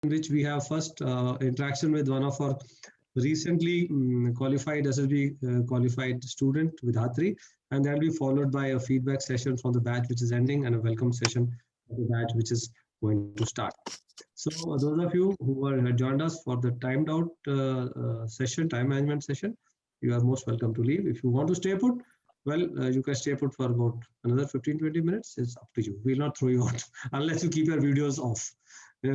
in which we have first interaction with one of our recently qualified SSB qualified student with Hatri, and that will be followed by a feedback session from the batch which is ending and a welcome session for the batch which is going to start. So those of you who have joined us for the timed out session, time management session, you are most welcome to leave. If you want to stay put, well, you can stay put for about another 15-20 minutes. It's up to you. We'll not throw you out unless you keep your videos off.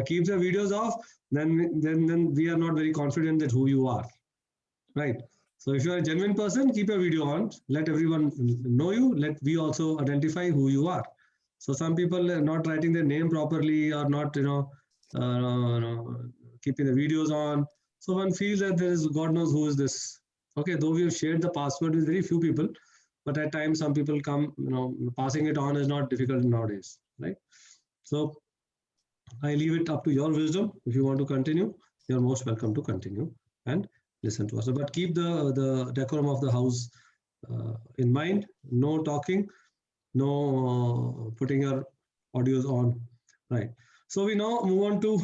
Keep the videos off, then we are not very confident that who you are, right? So if you are a genuine person, keep your video on. Let everyone know you. Let we also identify who you are. So some people are not writing their name properly or not, keeping the videos on. So one feels that there is God knows who is this. Okay, though we have shared the password with very few people, but at times some people come, passing it on is not difficult nowadays, right? So I leave it up to your wisdom. If you want to continue, you're most welcome to continue and listen to us. But keep the decorum of the house in mind. No talking, no putting your audios on. Right. So we now move on to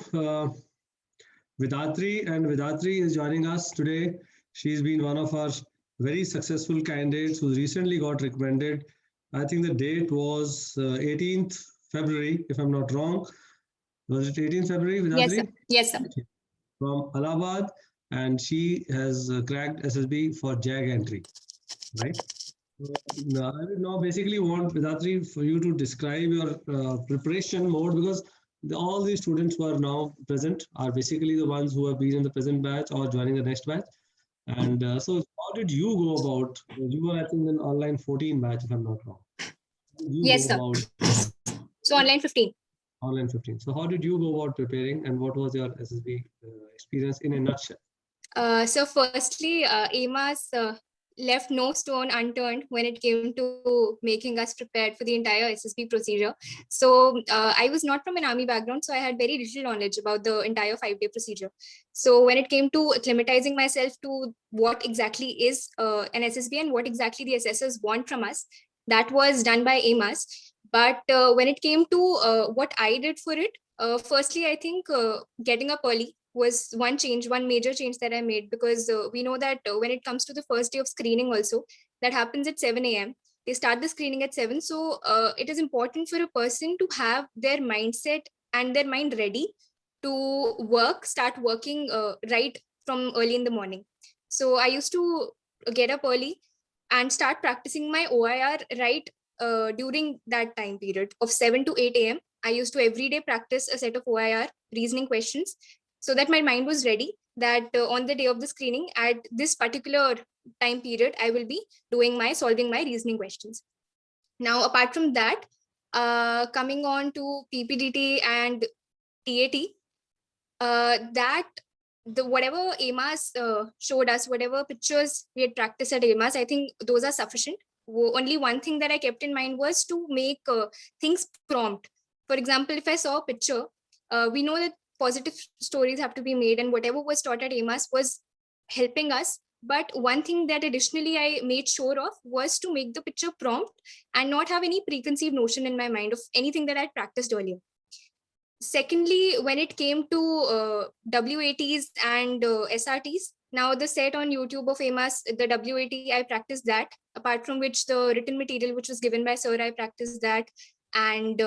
Vidatri, and Vidatri is joining us today. She's been one of our very successful candidates who recently got recommended. I think the date was 18th February, if I'm not wrong. Was it 18th February, Yes, sir. Vidatri? Yes, sir. From Allahabad, and she has cracked SSB for JAG entry, right? So, I would now basically want Vidatri for you to describe your preparation mode, because all these students who are now present are basically the ones who have been in the present batch or joining the next batch. And so how did you go about, you were I think in online 14 batch if I'm not wrong. Yes, sir. So online 15. Online 15. So how did you go about preparing, and what was your SSB experience in a nutshell? So firstly, AMAS left no stone unturned when it came to making us prepared for the entire SSB procedure. So I was not from an army background, so I had very little knowledge about the entire 5-day procedure. So when it came to acclimatizing myself to what exactly is an SSB and what exactly the assessors want from us, that was done by AMAS. But when it came to what I did for it, firstly, I think getting up early was one major change that I made, because we know that when it comes to the first day of screening also, that happens at 7 a.m. They start the screening at 7. So it is important for a person to have their mindset and their mind ready to start working right from early in the morning. So I used to get up early and start practicing my OIR right during that time period of 7 to 8 a.m. I used to every day practice a set of OIR reasoning questions, so that my mind was ready that on the day of the screening at this particular time period, I will be solving my reasoning questions. Now, apart from that, coming on to PPDT and TAT, whatever AMAS showed us, whatever pictures we had practiced at AMAS, I think those are sufficient. Only one thing that I kept in mind was to make things prompt. For example, if I saw a picture, we know that positive stories have to be made, and whatever was taught at AMAS was helping us. But one thing that additionally I made sure of was to make the picture prompt and not have any preconceived notion in my mind of anything that I'd practiced earlier. Secondly, when it came to WATs and SRTs, now the set on YouTube of AMAS, the WAT, I practiced that. Apart from which, the written material which was given by Sir, I practiced that. And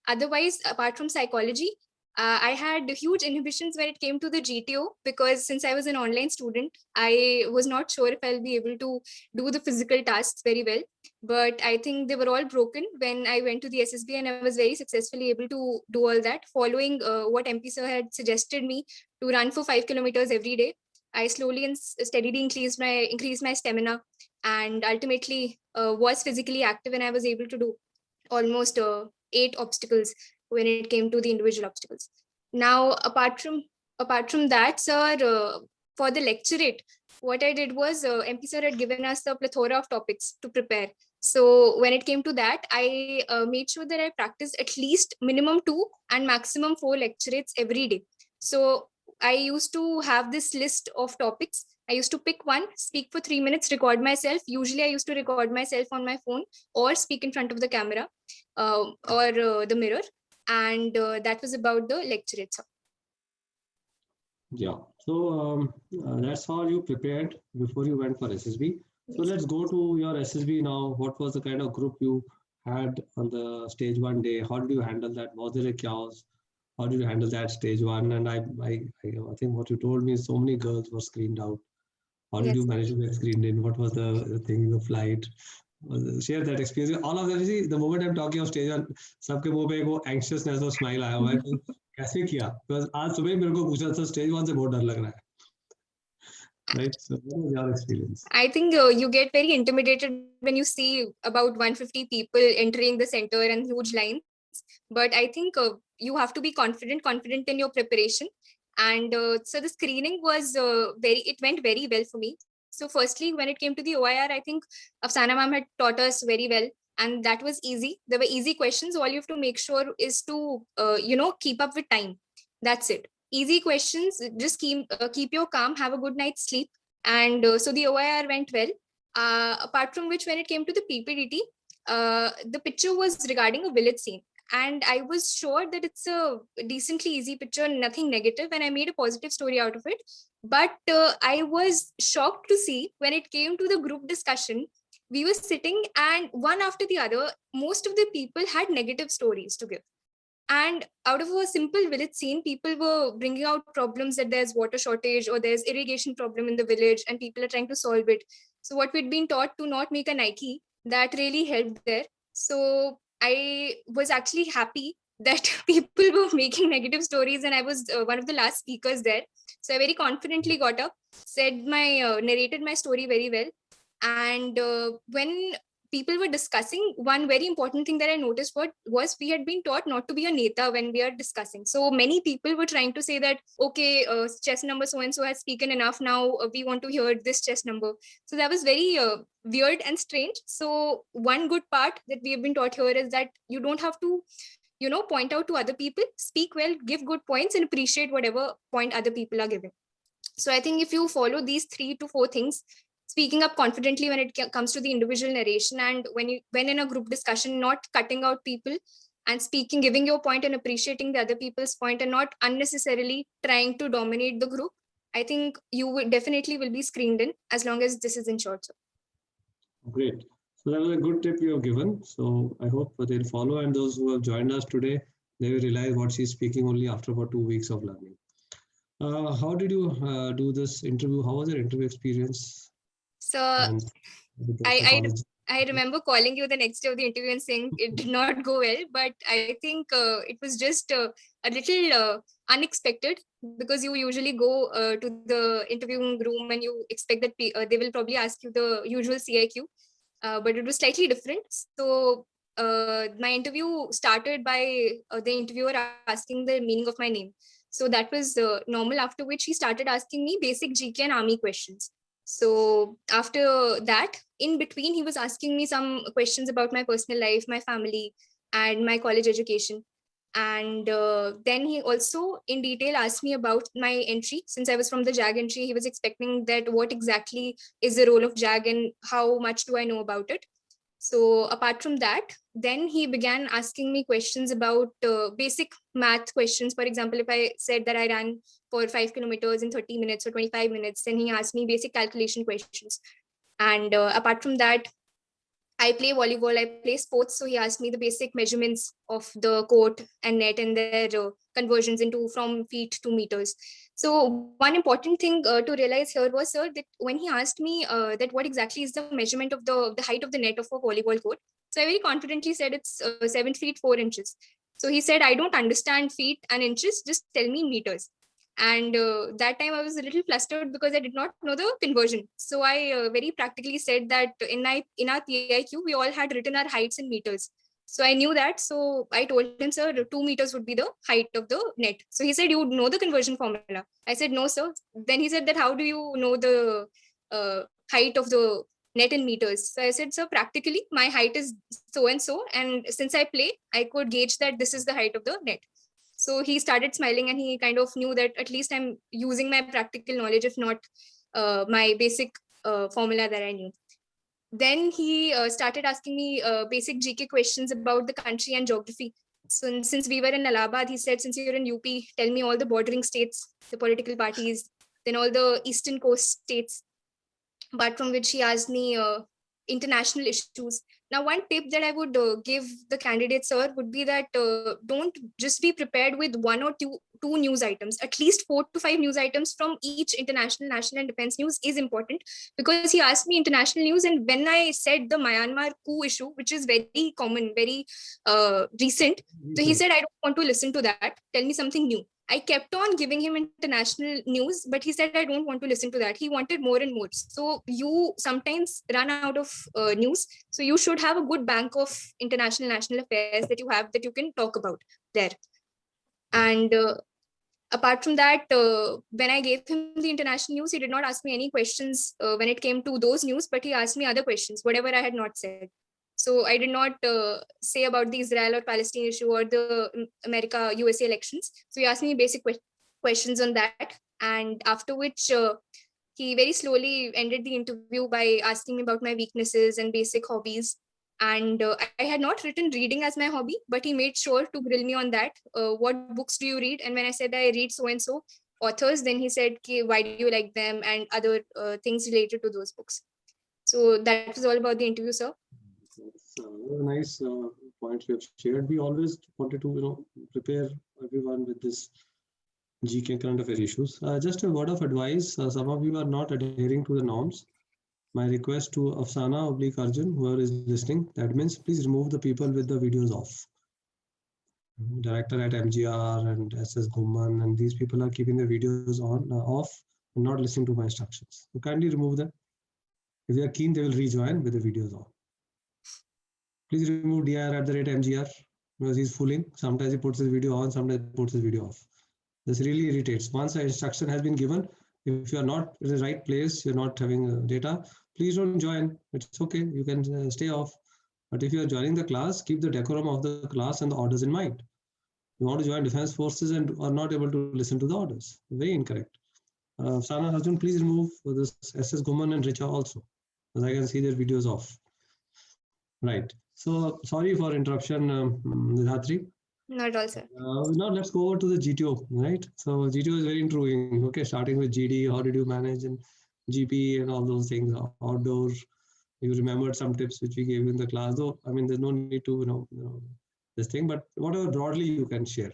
otherwise, apart from psychology, I had huge inhibitions when it came to the GTO, because since I was an online student, I was not sure if I'll be able to do the physical tasks very well. But I think they were all broken when I went to the SSB, and I was very successfully able to do all that, following what MP Sir had suggested me to run for 5 kilometers every day. I slowly and steadily increased my stamina, and ultimately was physically active, and I was able to do almost 8 obstacles when it came to the individual obstacles. Now, apart from that, sir, for the lecturate, what I did was MP Sir had given us a plethora of topics to prepare. So when it came to that, I made sure that I practiced at least minimum 2 and maximum 4 lecturates every day. So I used to have this list of topics. I used to pick one, speak for 3 minutes, record myself. Usually I used to record myself on my phone or speak in front of the camera or the mirror. And that was about the lecture itself. Yeah. So that's how you prepared before you went for SSB. So Yes. let's go to your SSB now. What was the kind of group you had on the stage one day? How did you handle that? Was there a chaos? How did you handle that stage one? And I think what you told me is so many girls were screened out. How did you Yes. manage to get screened in? What was the thing, the flight? Share that experience. All of them, see, the moment I'm talking of stage one, सबके मुंह पे एक वो anxiousness और smile आया हुआ है कि कैसे किया? Because आज सुबह ही मेरे को पूछा था stage one से बहुत डर लग रहा है, right? So what was your experience? I think you get very intimidated when you see about 150 people entering the center and huge lines. But I think you have to be confident in your preparation. And so the screening was it went very well for me. So firstly, when it came to the OIR, I think Afsana ma'am had taught us very well. And that was easy. There were easy questions. All you have to make sure is to, keep up with time. That's it. Easy questions. Just keep your calm, have a good night's sleep, and so the OIR went well. Apart from which, when it came to the PPDT, the picture was regarding a village scene. And I was sure that it's a decently easy picture, nothing negative, and I made a positive story out of it. But I was shocked to see when it came to the group discussion, we were sitting and one after the other, most of the people had negative stories to give. And out of a simple village scene, people were bringing out problems that there's water shortage or there's irrigation problem in the village and people are trying to solve it. So what we'd been taught to not make a Nike, that really helped there. So I was actually happy that people were making negative stories and I was one of the last speakers there. So I very confidently got up, narrated my story very well. And when people were discussing, one very important thing that I noticed was we had been taught not to be a neta when we are discussing. So many people were trying to say that, okay, chess number so and so has spoken enough. Now we want to hear this chess number. So that was very weird and strange. So one good part that we have been taught here is that you don't have to, point out to other people, speak well, give good points, and appreciate whatever point other people are giving. So I think if you follow these 3 to 4 things, speaking up confidently when it comes to the individual narration, and when in a group discussion, not cutting out people and speaking, giving your point and appreciating the other people's point, and not unnecessarily trying to dominate the group, I think you will definitely will be screened in as long as this is ensured. So. Great. So that was a good tip you have given. So I hope they'll follow, and those who have joined us today, they will realize what she's speaking only after about 2 weeks of learning. How did you do this interview? How was your interview experience? So And I I remember calling you the next day of the interview and saying it did not go well, but I think it was just a little unexpected, because you usually go to the interviewing room and you expect that they will probably ask you the usual CIQ, but it was slightly different. So my interview started by the interviewer asking the meaning of my name. So that was normal, after which he started asking me basic GK and army questions. So after that, in between, he was asking me some questions about my personal life, my family, and my college education. And then he also in detail asked me about my entry. Since I was from the JAG entry, he was expecting that what exactly is the role of JAG and how much do I know about it. So apart from that, then he began asking me questions about basic math questions. For example, if I said that I ran for 5 kilometers in 30 minutes or 25 minutes, then he asked me basic calculation questions. And apart from that, I play volleyball, I play sports. So he asked me the basic measurements of the court and net and their conversions into from feet to meters. So one important thing to realize here was, sir, that when he asked me that what exactly is the measurement of the height of the net of a volleyball court, so I very confidently said it's 7 feet 4 inches. So he said, I don't understand feet and inches, just tell me meters. And that time I was a little flustered because I did not know the conversion. So I very practically said that in our PIQ we all had written our heights in meters. So I knew that. So I told him, sir, 2 meters would be the height of the net. So he said, you would know the conversion formula. I said, no, sir. Then he said that, how do you know the height of the net in meters? So I said, sir, practically my height is so and so. And since I play, I could gauge that this is the height of the net. So he started smiling and he kind of knew that at least I'm using my practical knowledge, if not my basic formula that I knew. Then he started asking me basic GK questions about the country and geography. So since we were in Allahabad, he said, since you're in UP, tell me all the bordering states, the political parties, then all the eastern coast states. Apart from which he asked me international issues. Now, one tip that I would give the candidates, sir, would be that don't just be prepared with one or two news items. At least 4 to 5 news items from each international, national, and defense news is important, because he asked me international news, and when I said the Myanmar coup issue, which is very common, very recent, so he said, I don't want to listen to that. Tell me something new. I kept on giving him international news, but he said, I don't want to listen to that. He wanted more and more. So you sometimes run out of news. So you should have a good bank of international, national affairs that you have that you can talk about there. And apart from that, when I gave him the international news, he did not ask me any questions when it came to those news, but he asked me other questions, whatever I had not said. So I did not say about the Israel or Palestine issue or the America-USA elections. So he asked me basic questions on that. And after which he very slowly ended the interview by asking me about my weaknesses and basic hobbies. And I had not written reading as my hobby, but he made sure to grill me on that. What books do you read? And when I said I read so-and-so authors, then he said, why do you like them? And other things related to those books. So that was all about the interview, sir. A nice point you have shared. We always wanted to, prepare everyone with this GK current affair issues. Just a word of advice. Some of you are not adhering to the norms. My request to Afsana / Arjun, whoever is listening, that means please remove the people with the videos off. Director at MGR and SS Ghumman, and these people are keeping the videos on off and not listening to my instructions. So kindly remove them. If they are keen, they will rejoin with the videos on. Please remove dir@MGR, because he's fooling. Sometimes he puts his video on, sometimes he puts his video off. This really irritates. Once an instruction has been given, if you are not in the right place, you're not having data, please don't join. It's okay. You can stay off. But if you are joining the class, keep the decorum of the class and the orders in mind. You want to join defense forces and are not able to listen to the orders. Very incorrect. Sana Arjun, please remove this SS Ghumman and Richa also, as I can see their videos off. Right. So sorry for interruption, Nidhatri. Not at all, sir. Now let's go over to the GTO, right? So GTO is very intriguing. Okay, starting with GD, how did you manage and GP and all those things, outdoor. You remembered some tips which we gave you in the class, though. I mean, there's no need to, this thing, but whatever broadly you can share.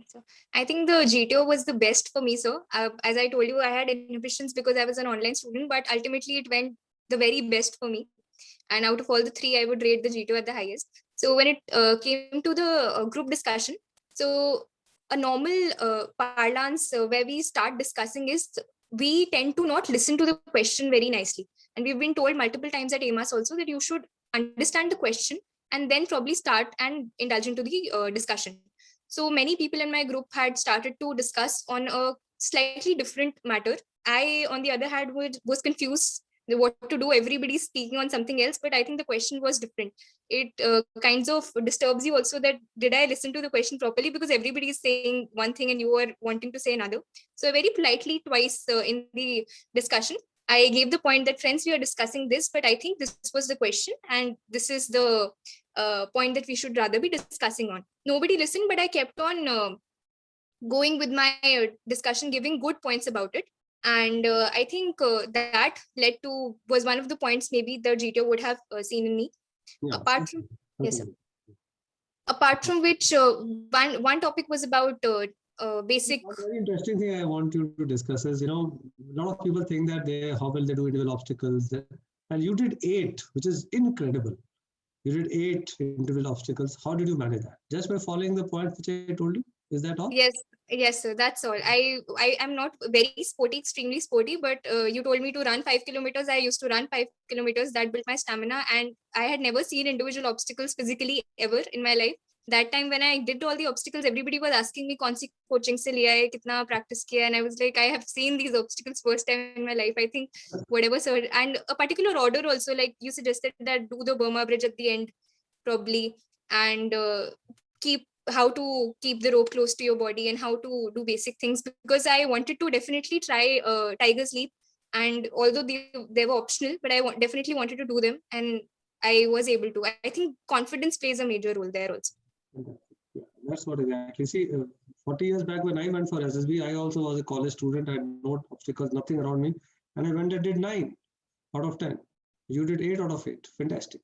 So I think the GTO was the best for me, sir. As I told you, I had inhibitions because I was an online student, but ultimately it went the very best for me. And out of all the 3, I would rate the GTO at the highest. So when it came to the group discussion, so a normal parlance where we start discussing is we tend to not listen to the question very nicely. And we've been told multiple times at AMAS also that you should understand the question and then probably start and indulge into the discussion. So many people in my group had started to discuss on a slightly different matter. I, on the other hand, was confused what to do. Everybody's speaking on something else, but I think the question was different. It kinds of disturbs you also that did I listen to the question properly, because everybody is saying one thing and you are wanting to say another. So very politely twice in the discussion, I gave the point that friends, we are discussing this, but I think this was the question and this is the point that we should rather be discussing on. Nobody listened, but I kept on going with my discussion, giving good points about it. And I think that was one of the points maybe the GTO would have seen in me. Yeah, apart from, yes, sir. Apart from which, one topic was about basic. One very interesting thing I want you to discuss is, a lot of people think that how will they do individual obstacles, and you did 8, which is incredible. You did 8 individual obstacles. How did you manage that? Just by following the points which I told you? Is that all? Yes, sir. That's all. I am not very sporty, extremely sporty, but you told me to run 5 kilometers. I used to run 5 kilometers. That built my stamina, and I had never seen individual obstacles physically ever in my life. That time when I did all the obstacles, everybody was asking me, "Kaun si coaching se liya hai, kitna practice kiya?" And I was like, "I have seen these obstacles first time in my life." I think whatever, sir, and a particular order also, like you suggested that do the Burma Bridge at the end, probably, and how to keep the rope close to your body and how to do basic things, because I wanted to definitely try Tiger's Leap, and although they were optional, but I definitely wanted to do them, and I was able to. I think confidence plays a major role there also. Yeah. That's what exactly. See, 40 years back when I went for SSB, I also was a college student. I had no obstacles, nothing around me. And I went and did 9 out of 10. You did 8 out of 8. Fantastic.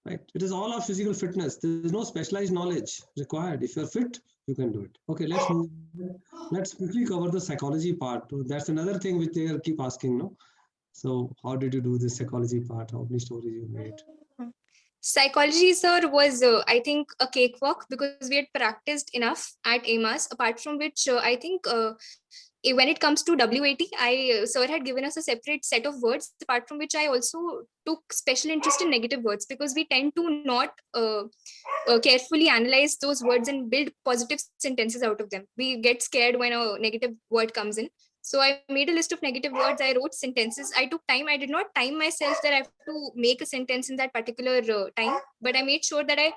Right? It is all our physical fitness. There is no specialized knowledge required. If you're fit, you can do it. Okay, let's move. Let's quickly cover the psychology part. That's another thing which they keep asking, no? So how did you do this psychology part? How many stories you made? Psychology, sir, was I think a cakewalk because we had practiced enough at AMAS. Apart from which, I think when it comes to WAT, sir had given us a separate set of words. Apart from which, I also took special interest in negative words because we tend to not carefully analyze those words and build positive sentences out of them. We get scared when a negative word comes in. So I made a list of negative words. I wrote sentences. I took time. I did not time myself that I have to make a sentence in that particular time, but I made sure that I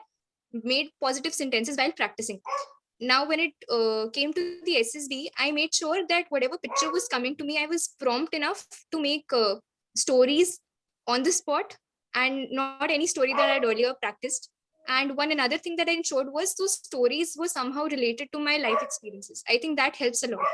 made positive sentences while practicing. Now, when it came to the SSB, I made sure that whatever picture was coming to me, I was prompt enough to make stories on the spot and not any story that I'd earlier practiced. And one another thing that I ensured was those stories were somehow related to my life experiences. I think that helps a lot.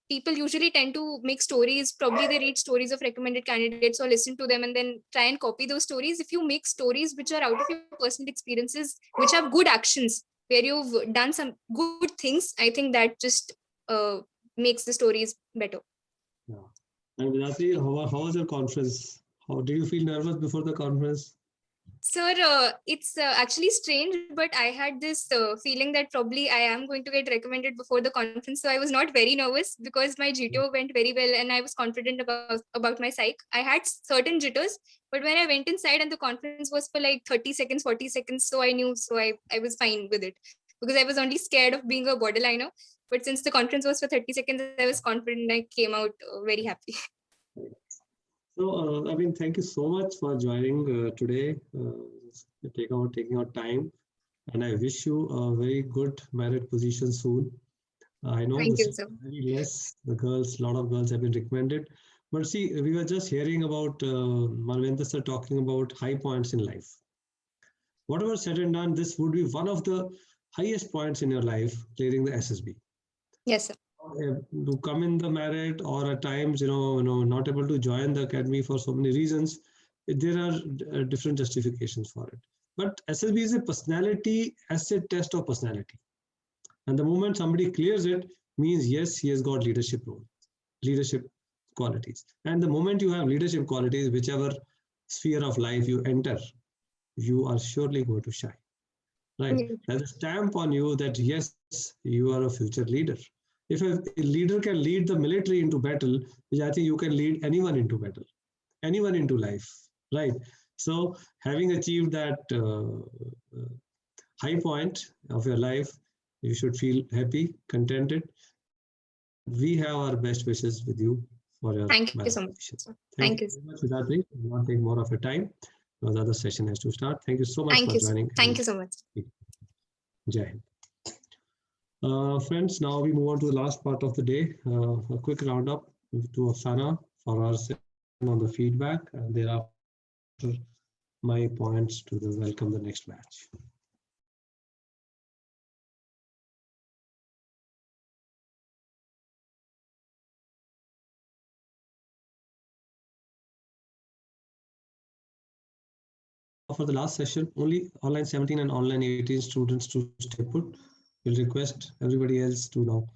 People usually tend to make stories. Probably they read stories of recommended candidates or listen to them and then try and copy those stories. If you make stories which are out of your personal experiences, which have good actions, where you've done some good things, I think that just makes the stories better. Yeah. And Vinati, how was your conference? How did you feel nervous before the conference? Sir, it's actually strange, but I had this feeling that probably I am going to get recommended before the conference. So I was not very nervous because my GTO went very well and I was confident about my psych. I had certain jitters, but when I went inside and the conference was for like 30 seconds, 40 seconds, so I knew, so I was fine with it because I was only scared of being a borderliner. But since the conference was for 30 seconds, I was confident. I came out very happy. So, I mean, thank you so much for joining today, taking out time. And I wish you a very good merit position soon. I know Thank this you, is sir. very less. The girls, a lot of girls have been recommended. But see, we were just hearing about Malvinder sir talking about high points in life. Whatever said and done, this would be one of the highest points in your life, clearing the SSB. Yes, sir. To come in the merit, or at times, not able to join the academy for so many reasons, there are different justifications for it. But SSB is a personality asset test of personality. And the moment somebody clears it, means yes, he has got leadership qualities. And the moment you have leadership qualities, whichever sphere of life you enter, you are surely going to shine. Right? There's a stamp on you that yes, you are a future leader. If a leader can lead the military into battle, which I think you can lead anyone into battle, anyone into life, right? So having achieved that high point of your life, you should feel happy, contented. We have our best wishes with you for your Thank you marriage so much. position. Thank you you. very much, Siddharthi. We will not take more of your time because the other session has to start. Thank you so much Thank for you. joining. Thank you so much. Jai Hind. Friends, now we move on to the last part of the day. A quick roundup to Afsana for our session on the feedback, and thereafter my points to the welcome the next batch. For the last session, only online 17 and online 18 students to stay put. We'll request everybody else to now